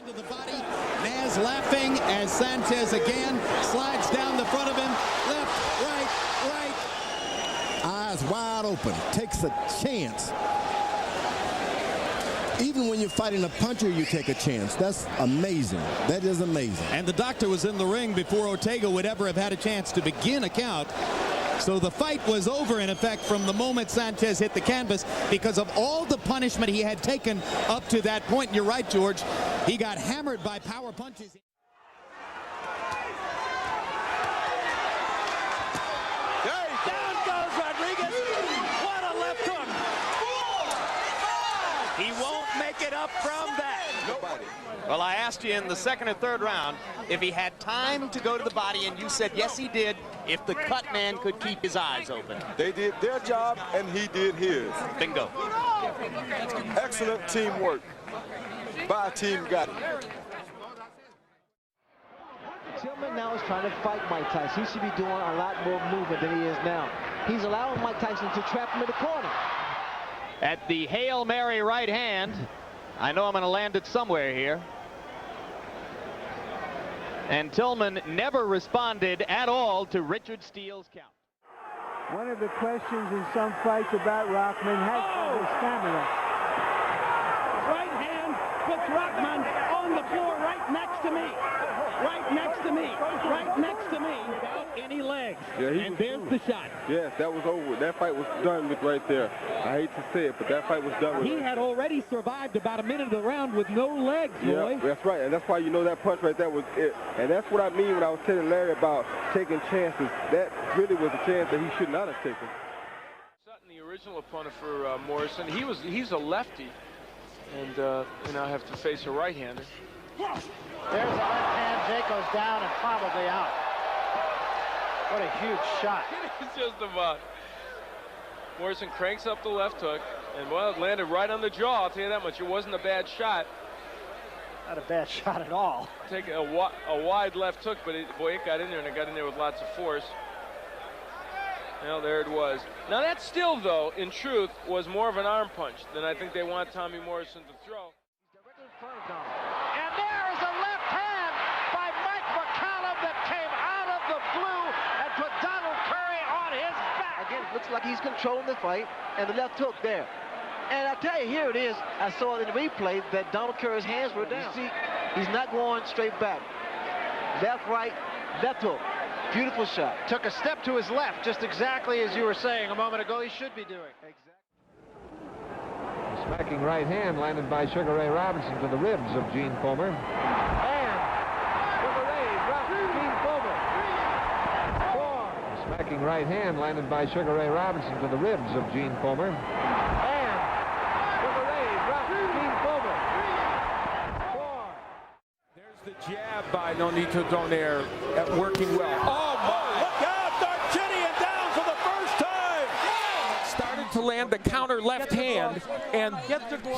To the body, Naz laughing as Sanchez again slides down the front of him. Left, right. Eyes wide open, takes a chance. Even when you're fighting a puncher, you take a chance. That's amazing. That is amazing. And the doctor was in the ring before Ortega would ever have had a chance to begin a count. So the fight was over, in effect, from the moment Sanchez hit the canvas because of all the punishment he had taken up to that point. And you're right, George. He got hammered by power punches. Down goes Rodriguez. What a left hook. He won't make it up from that. Nobody. Well, I asked you in the second or third round if he had time to go to the body, and you said yes, he did, if the cut man could keep his eyes open. They did their job, and he did his. Bingo. Excellent teamwork by Team Gotti. Tillman now is trying to fight Mike Tyson. He should be doing a lot more movement than he is now. He's allowing Mike Tyson to trap him in the corner. At the Hail Mary right hand, I know I'm going to land it somewhere here. And Tillman never responded at all to Richard Steele's count. One of the questions in some fights about Rockman has been his stamina. Right hand puts Rockman on the floor right next to me. Right next to me. Right next to me. Without any legs. Yeah, and there's the shot. Yes, that was over. That fight was done with right there. I hate to say it, but that fight was done with. He had already survived about a minute of the round with no legs, boy. Yeah, that's right, and that's why you know that punch right there was it. And that's what I mean when I was telling Larry about taking chances. That really was a chance that he should not have taken. Sutton, the original opponent for Morrison, he's a lefty, and now have to face a right-hander. There's a left hand. Jake goes down and probably out. What a huge shot. It's just about. Morrison cranks up the left hook, and well, it landed right on the jaw. I'll tell you that much. It wasn't a bad shot. Not a bad shot at all. Take a wide left hook, but boy, it got in there, and it got in there with lots of force. Well, there it was. Now that still, though, in truth, was more of an arm punch than I think they want Tommy Morrison to throw. And there is a left hand by Mike McCallum that came out of the blue and put Donald Curry on his back. Again, it looks like he's controlling the fight, and the left hook there. And I tell you, here it is. I saw it in the replay that Donald Curry's hands were down. You see, he's not going straight back. Left, right, left hook. Beautiful shot. Took a step to his left, just exactly as you were saying a moment ago he should be doing. Exactly. Smacking right hand landed by Sugar Ray Robinson to the ribs of Gene Comer. And Sugar Ray drops Gene Comer. 4. Smacking right hand landed by Sugar Ray Robinson to the ribs of Gene Comer. And Sugar Ray drops Gene Comer. 4. There's the jab by Nonito Donaire working well. Oh my! Look out! Darchinian down for the first time! Started to land the counter left hand, and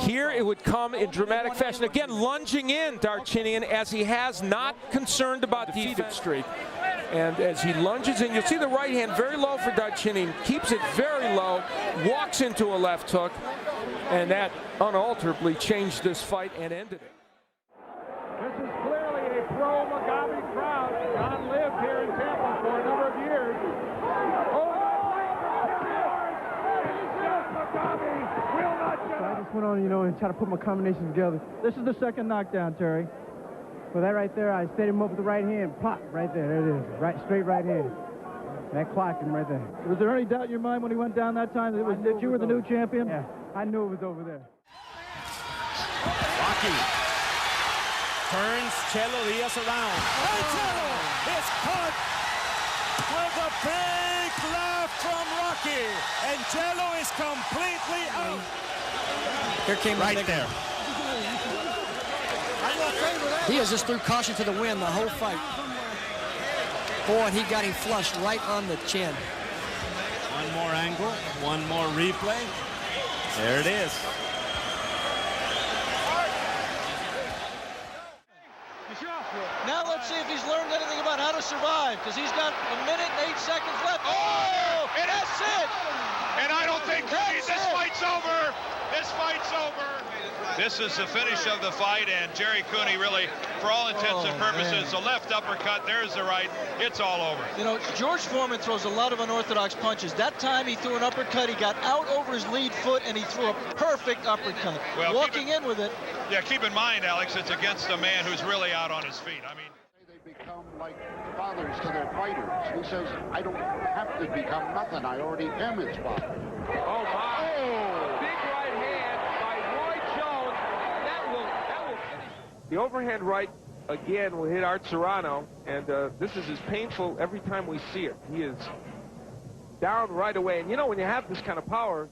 here it would come in dramatic fashion. Again, lunging in Darchinian as he has, not concerned about defeated streak. And as he lunges in, you'll see the right hand very low for Darchinian, keeps it very low, walks into a left hook, and that unalterably changed this fight and ended it. This is clearly a pro-Mugabe crowd. John lived here in Tampa for a number of years. I just went on, and tried to put my combinations together. This is the second knockdown, Terry. For that right there, I set him up with the right hand. Pop, right there. There it is. Right, straight right hand. That clocked him right there. Was there any doubt in your mind when he went down that time that you were the new champion? Yeah, I knew it was over there. Rocky turns Chelo Diaz around. Chelo is caught with a big left from Rocky, and Chelo is completely out. Here came right there. He has just threw caution to the wind the whole fight. Boy, and he got him flushed right on the chin. One more angle, one more replay. There it is. Now let's see if he's learned anything about how to to survive because he's got 1 minute and 8 seconds left. Oh, and that's it. And I don't think this fight's over. This fight's over. This is the finish of the fight, and Jerry Cooney really, for all intents and purposes, the left uppercut, there's the right, it's all over. You know, George Foreman throws a lot of unorthodox punches. That time he threw an uppercut, he got out over his lead foot, and he threw a perfect uppercut. Well, walking in with it. Yeah, keep in mind, Alex, it's against a man who's really out on his feet. I mean, they become like fathers to their fighters. He says, I don't have to become nothing. I already am his father. Oh, my. Oh. Big right hand by Roy Jones. That will finish. The overhand right, again, will hit Art Serrano, and this is as painful every time we see it. He is down right away. And, you know, when you have this kind of power,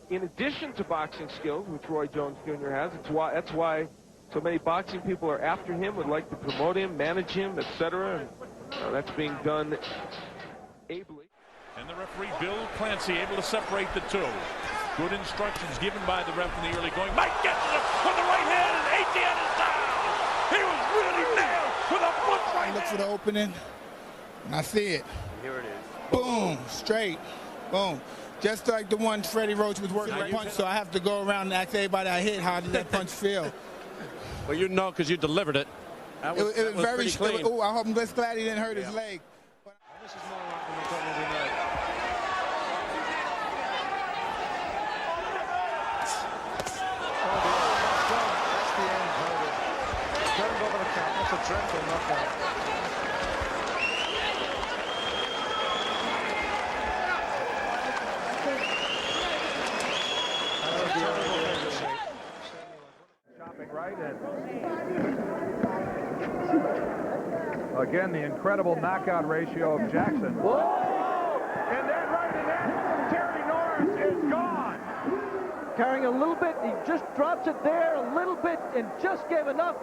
in addition to boxing skills, which Roy Jones Jr. has, that's why so many boxing people are after him, would like to promote him, manage him, etc. And that's being done ably. And the referee, Bill Clancy, able to separate the two. Good instructions given by the ref in the early going. Mike gets it with the right hand, and Etienne is down. He was really nailed with a front right hand. Look for the opening, and I see it. Here it is. Boom, straight, boom. Just like the one Freddie Roach was working right punch, so I have to go around and ask everybody I hit, how did that punch feel? Well, you know, because you delivered it. It was very clean. Oh, I hope I'm just glad he didn't hurt his leg. This is more rocking than probably not. That's the end. Turned over the count. That's a dreadful knockout. Again, the incredible knockout ratio of Jackson. Whoa! And then right in there, Terry Norris is gone. Carrying a little bit, he just drops it there a little bit and just gave enough.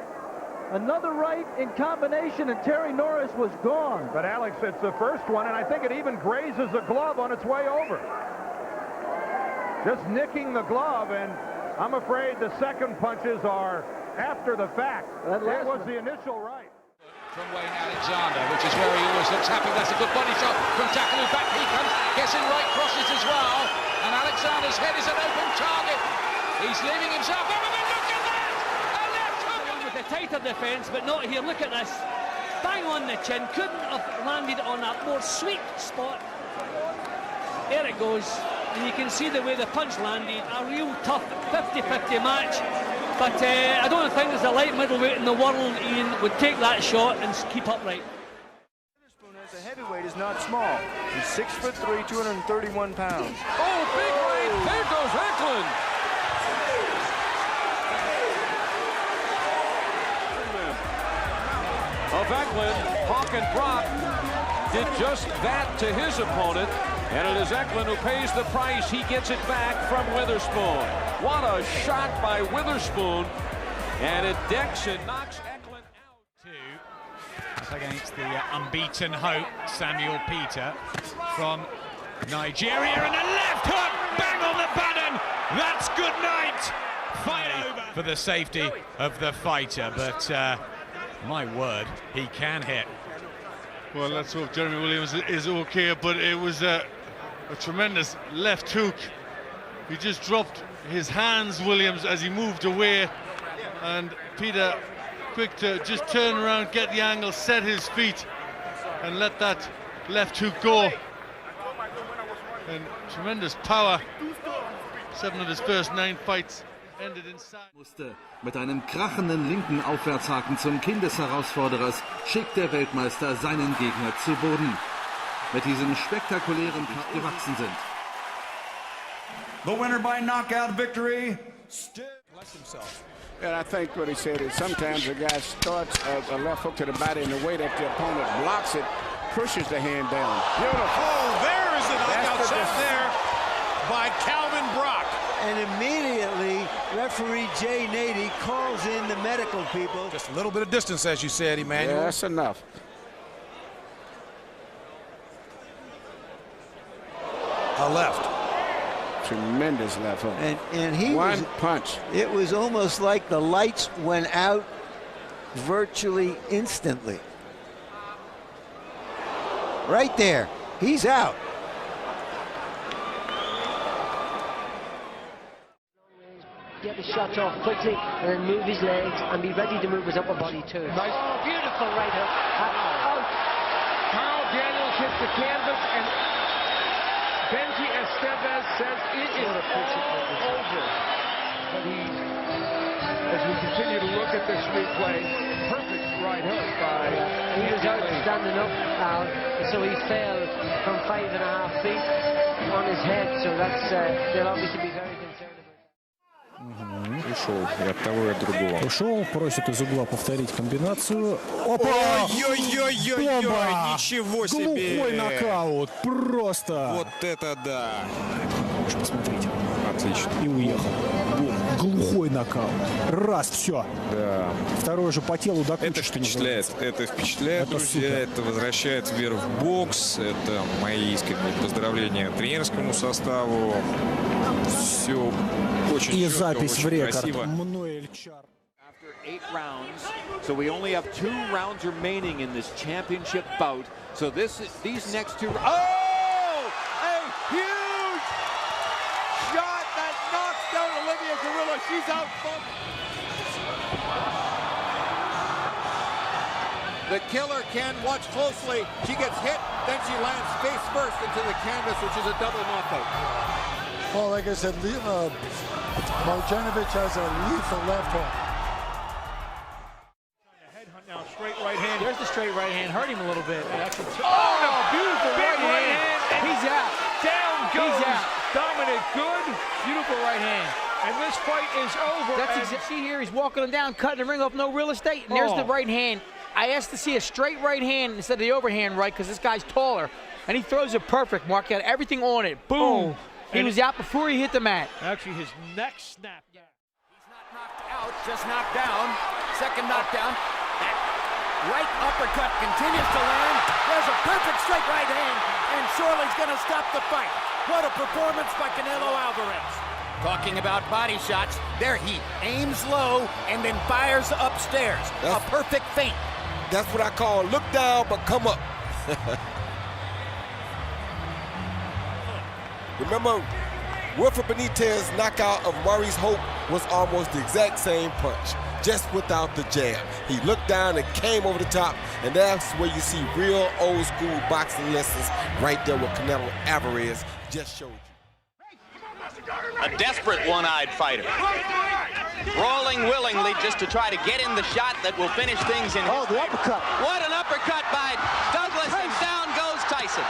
Another right in combination, and Terry Norris was gone. But Alex, it's the first one, and I think it even grazes the glove on its way over. Just nicking the glove, and I'm afraid the second punches are after the fact. That was the initial right. From Wayne Alexander, which is where he always looks happy. That's a good body shot from Takalu. Back he comes, gets in right crosses as well. And Alexander's head is an open target. He's leaving himself over, but look at that! A left hook! With the tighter defence, but not here. Look at this. Bang on the chin. Couldn't have landed on a more sweet spot. There it goes. And you can see the way the punch landed. A real tough 50-50 match. But I don't think there's a light middleweight in the world, Ian, would take that shot and keep upright. As a heavyweight is not small. He's 6'3", 231 pounds. Oh, big right. There goes Eklund. Of Eklund, Hawk and Brock did just that to his opponent. And it is Eklund who pays the price. He gets it back from Witherspoon. What a shot by Witherspoon. And it decks and knocks Eklund out. Against the unbeaten hope, Samuel Peter from Nigeria. And a left hook, bang on the button. That's good night. Fight over. For the safety of the fighter. But my word, he can hit. Well, let's hope Jeremy Williams is okay, but it was a tremendous left hook. He just dropped his hands, Williams, as he moved away, and Peter quick to just turn around, get the angle, set his feet, and let that left hook go. And tremendous power. 7 of his first 9 fights ended inside. Mit einem krachenden linken Aufwärtshaken zum Kinn des Herausforderers schickt der Weltmeister seinen Gegner zu Boden. Mit diesem spektakulären Kampf gewachsen sind. The winner by knockout victory. And I think what he said is sometimes a guy starts a left hook to the body, and the way that the opponent blocks it pushes the hand down. Beautiful. Oh, there is the knockout shot there by Calvin Brock. And immediately, referee Jay Nady calls in the medical people. Just a little bit of distance, as you said, Emmanuel. Yeah, that's enough. A left. Tremendous left hook. And he One punch. It was almost like the lights went out virtually instantly. Right there. He's out. Get the shot off quickly and then move his legs and be ready to move his upper body too. Nice. Oh, beautiful right hook. Carl Daniels hits the canvas and Benji Estevez says it is all over. But as we continue to look at this replay, perfect right hook by he was out standing up, Al, so he fell from 5.5 feet on his head, so that's they'll obviously be very concerned. Ушел и от того, и от другого. Ушел, просит из угла повторить комбинацию. Опа! Ой-ой-ой-ой-ой! Ничего себе! Глухой нокаут, просто! Вот это да! Уж посмотрите. Отлично. И уехал. Глухой нокаут. Раз, все. Да. Второй же по телу до кучи. Это впечатляет. Это впечатляет, друзья. Супер. Это возвращает веру в бокс. Это мои искренние поздравления тренерскому составу. Все очень и четко, запись очень в рекорд. Красиво. After 8 rounds, so we only have 2 rounds remaining in this championship bout. So these next 2. Oh! A huge shot that knocks down Olivia Guerrero. She's out, folks. The killer can watch closely. She gets hit, then she lands face first into the canvas, which is a double knockout. Well, like I said, Marjanovic has a lethal left hook. Now straight right hand. There's the straight right hand. Hurt him a little bit. Beautiful right hand. He's out. Down goes He's out. Dominic Good. Beautiful right hand. And this fight is over. That's exactly. See here, he's walking him down, cutting the ring off, no real estate. And there's the right hand. I asked to see a straight right hand instead of the overhand right because this guy's taller. And he throws it perfect, Mark. He had everything on it. Boom. He was out before he hit the mat. Actually, his neck snapped. He's not knocked out, just knocked down. Second knockdown. That right uppercut continues to land. There's a perfect straight right hand, and Shorely's going to stop the fight. What a performance by Canelo Alvarez. Talking about body shots, there he aims low and then fires upstairs. A perfect feint. That's what I call look down but come up. Remember, Wilfred Benitez's knockout of Maurice Hope was almost the exact same punch, just without the jab. He looked down and came over the top, and that's where you see real old school boxing lessons right there with Canelo Alvarez just showed you. A desperate one-eyed fighter. Rolling willingly just to try to get in the shot that will finish things in. Oh, the uppercut. What an uppercut by Douglas, and down goes Tyson.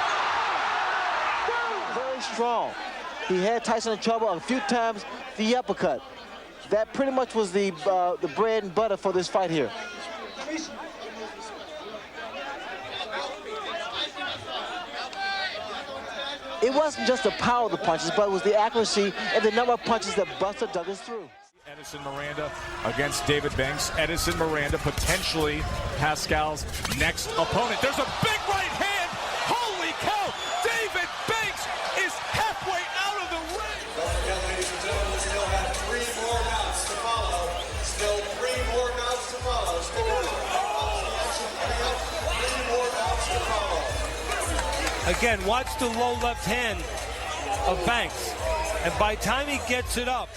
Very strong. He had Tyson in trouble a few times. The uppercut. That pretty much was the bread and butter for this fight here. It wasn't just the power of the punches, but it was the accuracy and the number of punches that Buster Douglas threw. Edison Miranda against David Banks. Edison Miranda potentially Pascal's next opponent. There's a big right hand. Holy cow! David Banks is halfway out of the ring. Don't forget, ladies and gentlemen, we still have 3 more rounds to follow. Still 3 more rounds to follow. Stick around. 3 more rounds to follow. Again, watch the low left hand of Banks. And by the time he gets it up.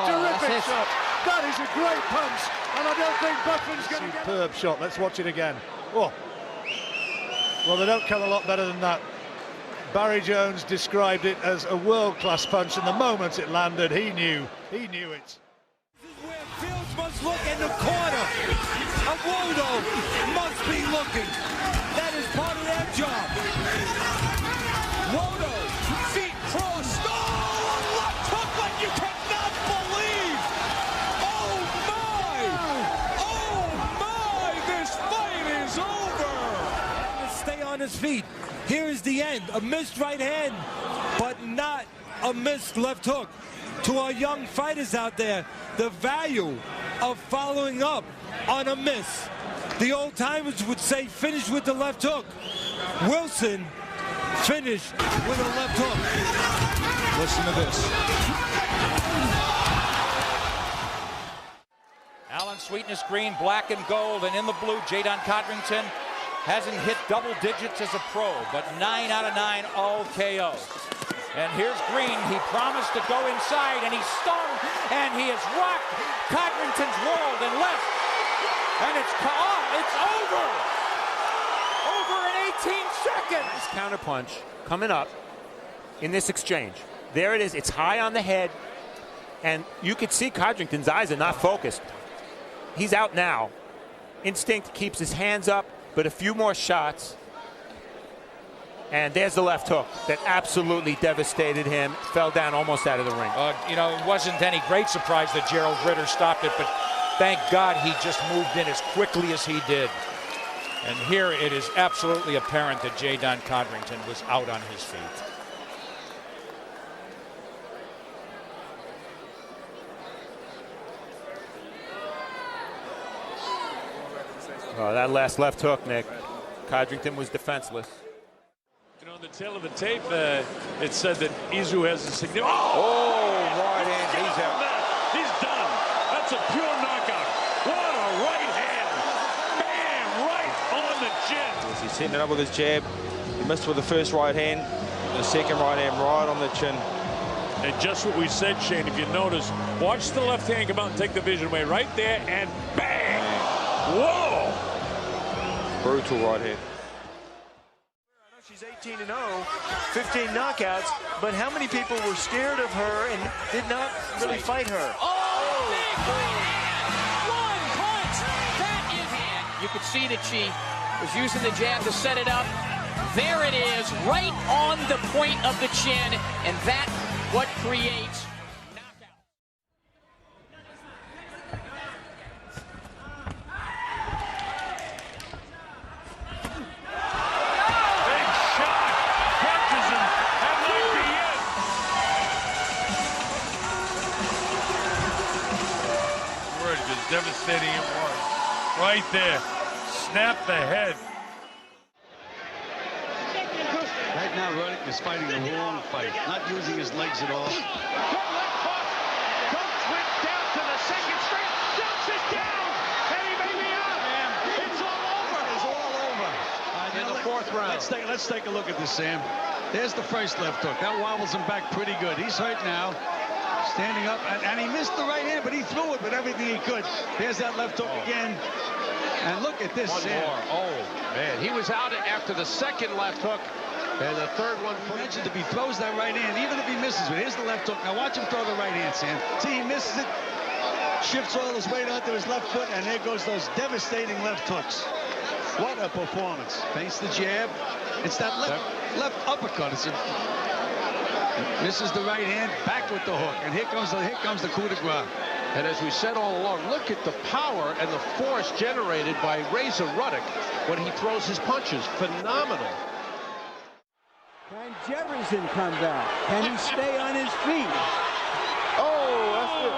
Terrific shot. That is a great punch. And I don't think Buckland's going to get it. Superb shot. Let's watch it again. Oh. Well, they don't come a lot better than that. Barry Jones described it as a world-class punch, and the moment it landed, he knew it. This is where Fields must look in the corner. Awodo must be looking. That is part of their job. Wodo, feet crossed. Oh, a left hook like you cannot believe. Oh my, this fight is over. Stay on his feet. Here is the end. A missed right hand, but not a missed left hook. To our young fighters out there, the value of following up on a miss. The old timers would say finish with the left hook. Wilson finished with a left hook. Listen to this. Allen on Sweetness Green, black and gold, and in the blue, Jadon Codrington hasn't hit double digits as a pro, but 9 out of 9 all KO. And here's Green. He promised to go inside, and he stung, and he has rocked Codrington's world and left. And it's over. Over in 18 seconds. This counterpunch coming up in this exchange. There it is. It's high on the head, and you could see Codrington's eyes are not focused. He's out now. Instinct keeps his hands up, but a few more shots. And there's the left hook that absolutely devastated him. Fell down almost out of the ring. You know, it wasn't any great surprise that Gerald Ritter stopped it, but thank God he just moved in as quickly as he did. And here it is absolutely apparent that Jadon Codrington was out on his feet. Oh, that last left hook, Nick. Codrington was defenseless. On the tail of the tape, it said that Izu has a significant. Right hand, he's out. He's done. That's a pure knockout. What a right hand. Bam, right on the chin. He's hitting it up with his jab. He missed with the first right hand. The second right hand right on the chin. And just what we said, Shane, if you notice, watch the left hand come out and take the vision away right there, and bang! Whoa! Brutal right hand. She's 18-0, 15 knockouts, but how many people were scared of her and did not really fight her? Oh, big right hand! One punch! That is it! You could see that she was using the jab to set it up. There it is, right on the point of the chin, and that's what creates devastating it was. Right there. Snap the head. Right now, Roddick is fighting the wrong fight, not using his legs at all. Good left hook. Coates went down to the second straight. Dumps it down. And he may be out. It's all over. It's all over. In the fourth round. Let's take a look at this, Sam. There's the first left hook. That wobbles him back pretty good. He's hurt now. Standing up, and he missed the right hand, but he threw it with everything he could. There's that left hook again. And look at this, One Sam. more. Oh, man. He was out after the second left hook, and the third one. You mentioned if he throws that right hand, even if he misses it. Here's the left hook. Now watch him throw the right hand, Sam. See, he misses it, shifts all his weight onto his left foot, and there goes those devastating left hooks. What a performance. Feints the jab. It's that left uppercut. Misses the right hand, back with the hook, and here comes the coup de grace. And as we said all along, look at the power and the force generated by Razor Ruddock when he throws his punches. Phenomenal. Can Jefferson come back? Can he stay on his feet? Oh, that's it.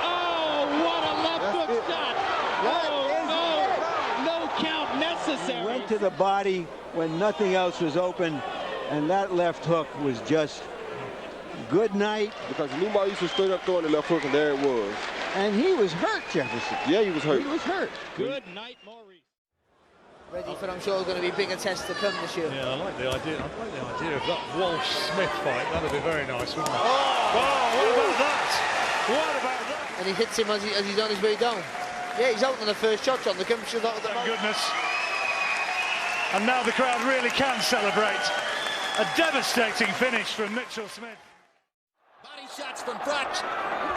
Oh, what a left hook shot. No count necessary. He went to the body when nothing else was open, and that left hook was just good night. Because nobody used to straight up throwing the left hook, and there it was. And he was hurt, Jefferson. Yeah, he was hurt. He was hurt. Good night, Maurice. Ready for, I'm sure, going to be bigger tests to come this year. Yeah, I like the idea. I like the idea of that Walsh-Smith fight. That'd be very nice, wouldn't it? Oh, what about that? What about that? And he hits him as he's on his way down. Yeah, he's out on the first shot on the commission. Thank goodness. And now the crowd really can celebrate. A devastating finish from Mitchell Smith. Body shots from Froch.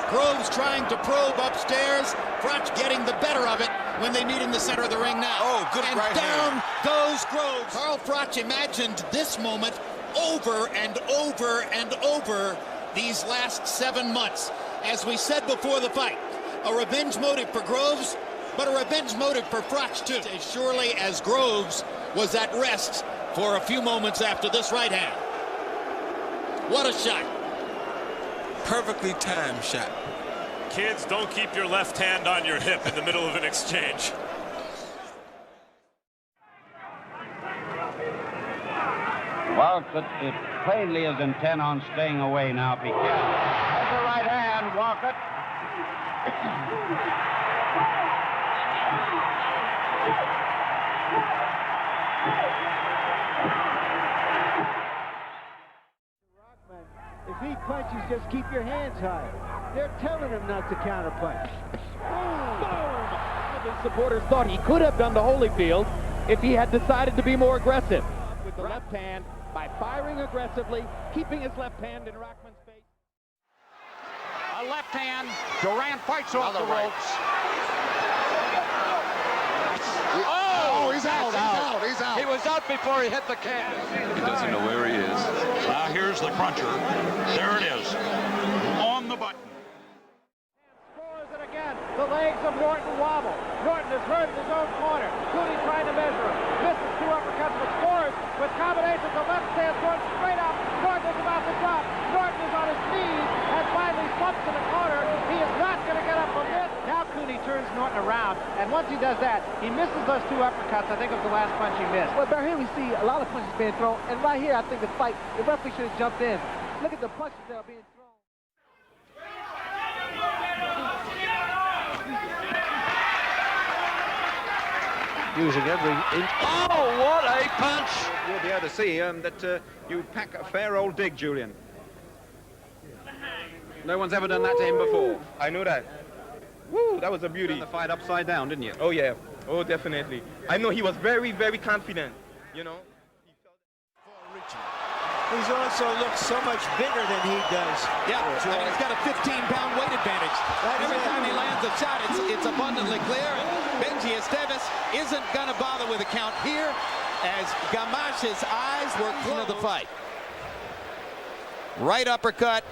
Groves trying to probe upstairs. Froch getting the better of it when they meet in the center of the ring now. Oh, good and right down hand. goes Groves. Carl Froch imagined this moment over and over and over these last 7 months. As we said before the fight, a revenge motive for Groves, but a revenge motive for Froch too. As surely as Groves was at rest for a few moments after this right hand. What a shot. Perfectly timed shot. Kids, don't keep your left hand on your hip in the middle of an exchange. Well, it plainly is intent on staying away now. Be careful. That's the right hand, Walker. If he punches, just keep your hands high. They're telling him not to counterpunch. Boom! The supporters thought he could have done to Holyfield if he had decided to be more aggressive. With the left hand, by firing aggressively, keeping his left hand in Rockman's face. A left hand. Durant fights off the ropes. Oh, he's out. He's out. He was out before he hit the can. He doesn't know where he is. Here's the cruncher. There it is. On the button. The legs of Norton wobble. Norton is hurt in his own corner. Cooney trying to measure him. Misses 2 uppercuts, but scores with combinations of left stance going straight up. Norton is about to drop. Norton is on his knees and finally slumps to the corner. He is not going to get up from this. Now Cooney turns Norton around, and once he does that, he misses those 2 uppercuts. I think it was the last punch he missed. Well, Barry, here we see a lot of punches being thrown, and right here, I think the referee should have jumped in. Look at the punches that are being thrown. Using every inch. Oh, what a punch! You'll be able to see that you pack a fair old dig, Julian. No one's ever done that to him before. I know that. Woo, that was a beauty. Turned the fight upside down, didn't you? Oh, yeah. Oh, definitely. I know he was very, very confident, you know. He's also looked so much bigger than he does. Yeah, I mean, he's got a 15-pound weight advantage. Every time he lands a shot, it's abundantly clear. And Benji Esteves isn't going to bother with a count here as Gamash's eyes were closed to the fight. Right uppercut.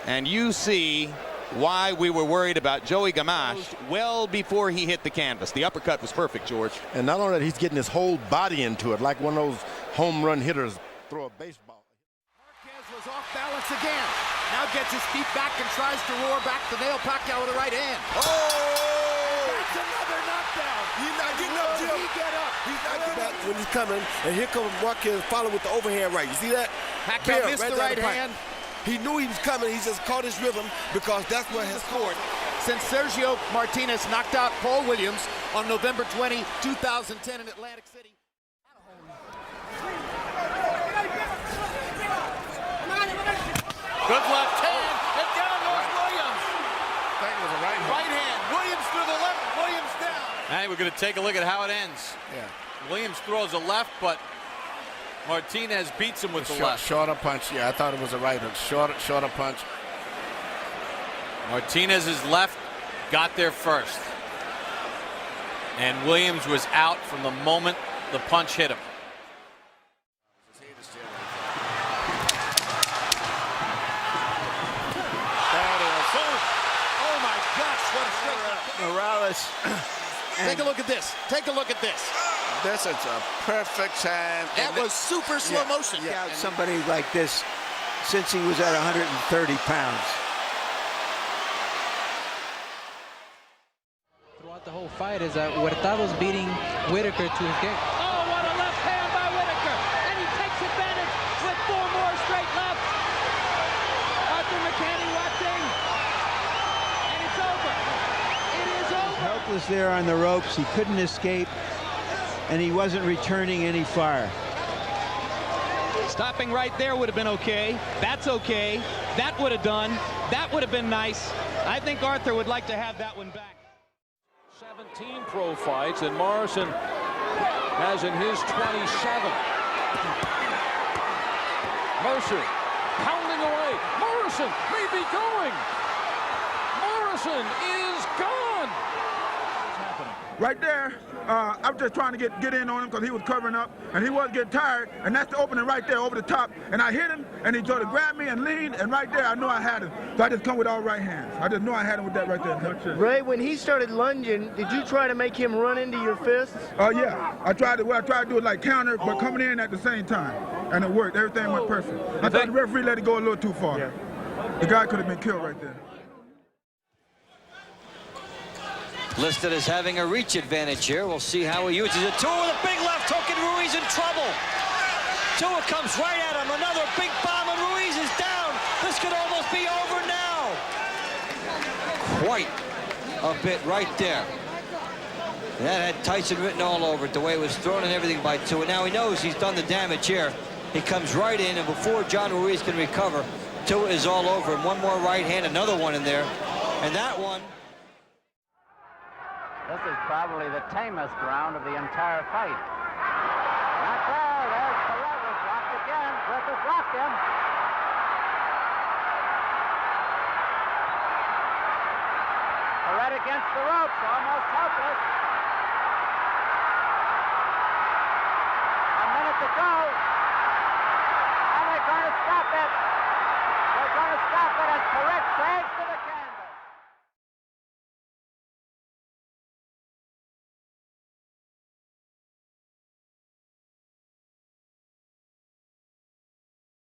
And you see why we were worried about Joey Gamache well before he hit the canvas. The uppercut was perfect, George. And not only that, he's getting his whole body into it, like one of those home run hitters throw a baseball. Marquez was off balance again. Now gets his feet back and tries to roar back to nail Pacquiao with the right hand. Oh! That's another knockdown. He's not getting up, Jim. He get up. He's not getting up when he's coming. And here comes Marquez following with the overhand right. You see that? Pacquiao missed the right hand. He knew he was coming. He just caught his rhythm because that's what has scored. Since Sergio Martinez knocked out Paul Williams on November 20, 2010 in Atlantic City. Good left hand, and down goes Williams. That was a right hand. Right hand, Williams through the left, Williams down. I think we're going to take a look at how it ends. Yeah. Williams throws a left, but Martinez beats him with the left. Shorter punch, yeah, I thought it was a right. Shorter punch. Martinez's left got there first. And Williams was out from the moment the punch hit him. Morales. Take a look at this. Take a look at this. This is a perfect time. That was super slow motion. Yeah, somebody like this since he was at 130 pounds. Throughout the whole fight is that Hurtado's beating Whitaker to his game. Oh, what a left hand by Whitaker. And he takes advantage with 4 more straight lefts. Arthur McCanny watching. And it's over. It is over. Helpless there on the ropes. He couldn't escape. And he wasn't returning any fire. Stopping right there would have been okay. That's okay. That would have done. That would have been nice. I think Arthur would like to have that one back. 17 pro fights, and Morrison has in his 27. Mercer pounding away. Morrison may be going. Morrison is gone. What's happening? Right there, I was just trying to get in on him because he was covering up, and he was getting tired, and that's the opening right there over the top, and I hit him, and he tried to grab me and lean, and right there I know I had him. So I just come with all right hands. I just know I had him with that right there. Ray, when he started lunging, did you try to make him run into your fists? Yeah. I tried to do it like counter, but coming in at the same time, and it worked. Everything went perfect. I thought the referee let it go a little too far. Yeah. The guy could have been killed right there. Listed as having a reach advantage here. We'll see how he uses it. Tua with a big left hook, and Ruiz in trouble. Tua comes right at him. Another big bomb, and Ruiz is down. This could almost be over now. Quite a bit right there. That had Tyson written all over it, the way it was thrown and everything by Tua. Now he knows he's done the damage here. He comes right in, and before John Ruiz can recover, Tua is all over him. One more right hand, another one in there. And that one... This is probably the tamest round of the entire fight. Not there. There's Perret was blocked again. Griffith blocked him. Perret against the ropes, almost helpless. A minute to go. And they're going to stop it. They're going to stop it as Perret saves to the count.